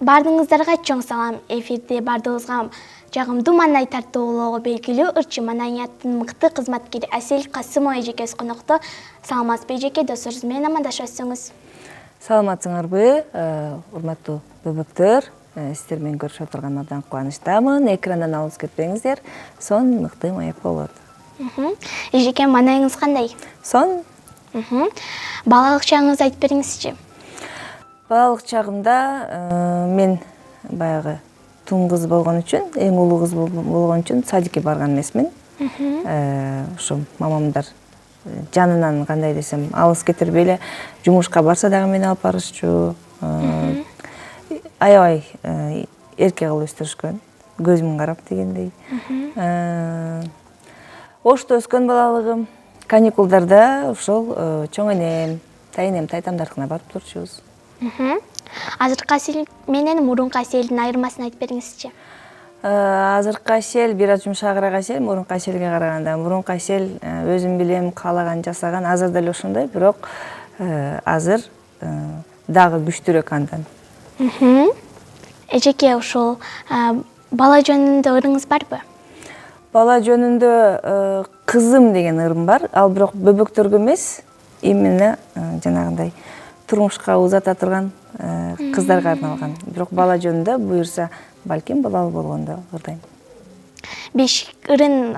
Бардыңыздарга чоң салам. Эфирде бардыгызга жагымдуу маанай тартуулоого белгилүү ырчы маданияттын мыкты кызматкери Асель Касымова эжекебиз конокто. Саламатсызбы эжеке, досторубуз менен амандашасыңыз? Саламатсыңарбы, урматтуу бөбөктөр. Сиздер менен көрүшүп отурган абдан кубанычтамын. Экрандан алыс кетпеңиздер. Сон мыкты маек болот. Эжеке, маанайыңыз кандай? Сон. Балалык чагыңызды айтып бериңизчи. Балалык чагымда мен баягы тун кыз болгон үчүн, эң улуу кыз болгон үчүн садикке барган эмесмин. Ошо мамамдар жанынан кандай десем, алыс кетирбей эле жумушка барса дагы мени алып барышчу. Аябай эрке кылып өстүрүшкөн, көзүмөн карап дегендей. Ошто өскөн балалыгым, каникулдарда ошол чоң энем, тайнем, тайтамдардыкына барып турчубуз. Азыркы Асель менен мурунку Аселдин айырмасын айтып бериңизчи. Азыркы Асель бир аз жумшагыраак Асель, мурунку Аселге караганда. Мурунку Асель өзүм билем, каалаган жасаган, азыр деле ошондой, бирок азыр дагы күчтүүрөөк андан. Эжеке, ошол бала жөнүндө ырыңыз барбы? Бала жөнүндө кызым деген ырым бар, ал бирок бөбөктөргө эмес, именно жанагындай турмушка узата турган кыздарга арналган. Бирок бала жөнүндө буюрса, балким балалуу болгондо ырдайм. Беш ырын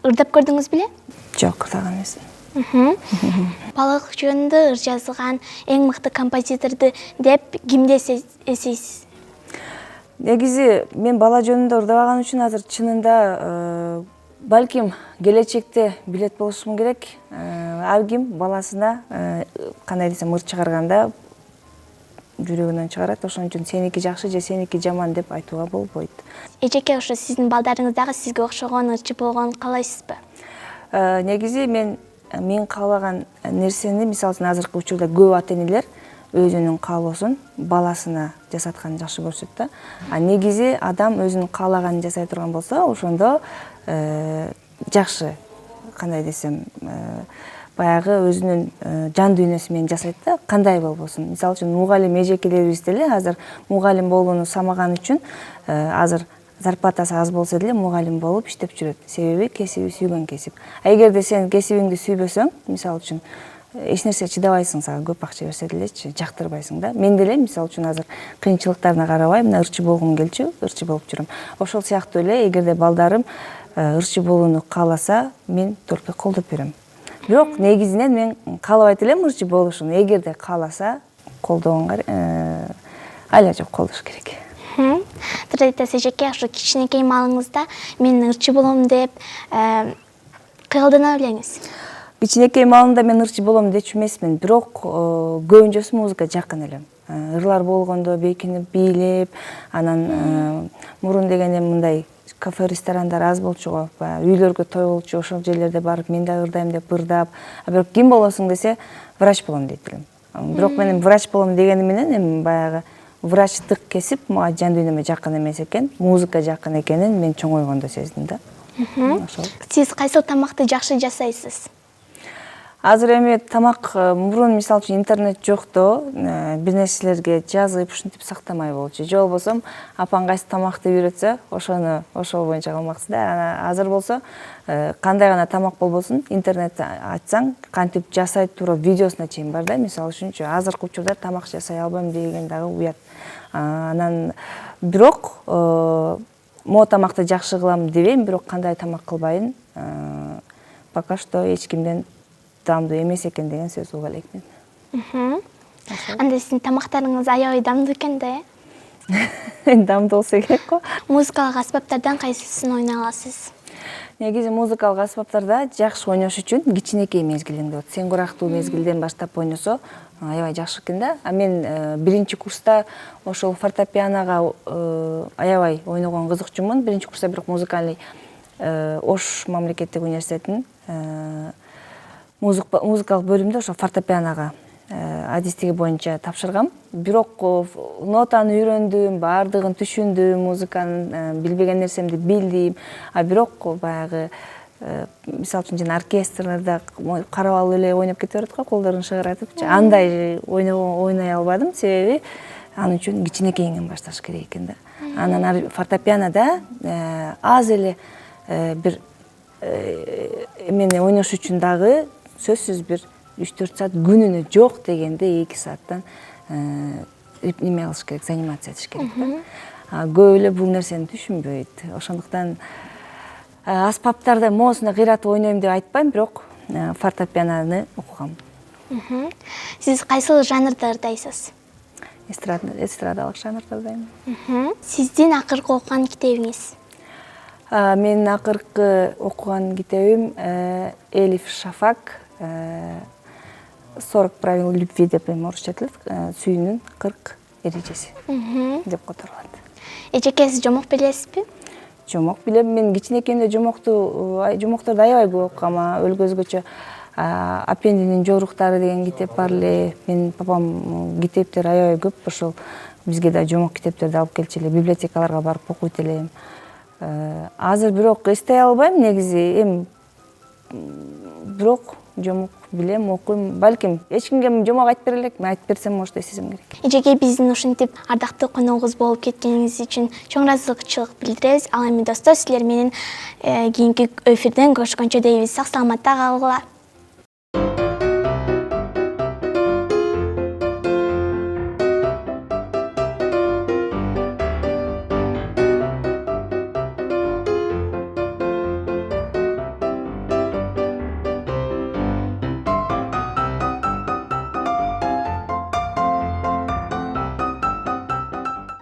ырдап көрдүңүз беле? Жок, ырдаган эмесмин. Балалык жөнүндө ыр жазган эң мыкты композиторду деп кимди эсейсиз? Негизи мен бала жөнүндө ырдабаган үчүн азыр чынында балким келечекте билет болушум керек. Ар ким баласына кандай десем ыр чыгарганда жүрөгүнөн чыгарат. Ошон үчүн сеники жакшы же сеники жаман деп айтууга болбойт. Эжеке, ошо сиздин балдарыңыз дагы сизге окшогон ырчы болгонун каалайсызбы? Негизи мен каалаган нерсени, мисалы үчүн азыркы учурда көп ата-энелер өзүнүн каалоосун баласына жасатканын жакшы көрүшөт да. Негизи адам өзүнүн каалаганын жасай турган болсо, ошондо жакшы, кандай десем, баягы өзүнүн жан дүйнөсү менен жасайт да, кандай болбосун. Мисалы үчүн мугалим эжекелерибиз деле азыр мугалим болууну самаган үчүн азыр зарплатасы аз болсо деле мугалим болуп иштеп жүрөт. Себеби кесиби сүйгөн кесип. Эгерде сен кесибиңди сүйбөсөң, мисалы үчүн эч нерсе чыдабайсың, сага көп акча берсе делечи, жактырбайсың да. Мен деле мисалы үчүн азыр кыйынчылыктарына карабай мына ырчы болгум келчү, ырчы болуп жүрөм. Ошол сыяктуу эле эгерде балдарым ырчы болууну кааласа, мен толук колдоп берем. Бирок негизинен мен каалабайт элем ырчы болушун. Эгерде кааласа, колдогонго айла жок, колдош керек. Туура айтасыз эжеке, ошо кичинекей маалыңызда мен ырчы болом деп кыялдана белеңиз. Кичинекей маалымда мен ырчы болом дечү эмесмин, бирок көбүнчөсү музыка жакын элем. Ырлар болгондо бекинип, бийлеп, анан мурун дегенде мындай кафе, ресторандар аз болчу го, үйлөргө той болчу, ошол жерлерде барып мен да ырдайм деп ырдап, бирок ким болосуң десе, врач болом дейт элем. Бирок мен врач болом дегеним менен эми баягы врачтык кесип мага жан дүйнөмө жакын эмес экен, музыка жакын экенин мен чоңойгондо сездим да. Сиз кайсыл тамакты жакшы жасайсыз? Азыр эми тамак мурун мисалы үчүн интернет жокто, бир нерселерге жазып, ушинтип сактамай болчу. Же болбосо апаң кайсы тамакты үйрөтсө, ошол боюнча кылмакчы да. Азыр болсо кандай гана тамак болбосун, интернетте ачсаң, кантип жасай туруп видеосуна чейин бар да. Мисалы үчүнчү, азыркы учурда тамак жасай албайм деген дагы уят. Анан бирок могу тамакты жакшы кылам дебейм, бирок кандай тамак кылбайын, пока что эч кимден дамдуу эмес экен деген сөз уга элекмин. Анда сиздин тамактарыңыз аябай дамдуу экен да, Дамдуу болсо керек го. Музыкалык аспаптардан кайсысын ойнай аласыз? Негизи музыкалык аспаптарда жакшы ойнош үчүн кичинекей мезгилинде, сен курактуу мезгилден баштап ойносо аябай жакшы экен да. Мен биринчи курста ошол фортепианога аябай ойногон кызыкчумун. Биринчи курста бирок музыкалый Ош мамлекеттик университетинин музыкалык бөлүмдө ошо фортепианога адистиги боюнча тапшыргам. Бирок нотаны үйрөндүм, баардыгын түшүндүм, музыканын билбеген нерсемди билдим. Бирок баягы мисалы үчүн жана оркестрларда карап алып эле ойноп кете берет го, колдорун шыгыратып. Андай ойнай албадым, себеби Ал үчүн кичинекейиңен башташ керек экен да. Анан фортепианода аз эле бир эмени ойнош үчүн дагы сөзсүз бир 3-4 саат күнүнө жок дегенде 2 сааттан неме кылыш керек, занимация этиш керек да. Көп эле бул нерсени түшүнбөйт. Ошондуктан аспаптарда моосуна кыйратып ойнойм деп айтпайм, бирок фортепианону окугам. Сиз кайсыл жанрда ырдайсыз? Эстрадалык жанрда ырдайм. Сиздин акыркы окуган китебиңиз? Менин акыркы окуган китебим Элиф Шафак 40 правил любви деп орусча айтылат. Сүйүүнүн 40 эрежеси деп которулат. Эжекеси жомок билесизби? Жомок билем. Мен кичинекейимде жомокторду аябай көп окугам. Өзгөчө Апендинин жоруктары деген китеп бар эле. Менин папам китептер аябай көп. Ошол бизге да жомок китептерди алып келчү эле. Библиотекаларга барып окуйт элем. Азыр бирок эстей албайм негизи. Бирок жомок билем, окуйм. Балким эч кимге жомок айтып бере элек, мен айтып берсем, может, эстесем керек. Эжеке, биздин ушинтип ардактуу коногубуз болуп кеткениңиз үчүн чоң ыраазычылык билдиребиз. Ал эми достор, силер менен кийинки эфирден көрүшкөнчө дейбиз. Сак саламатта калгыла.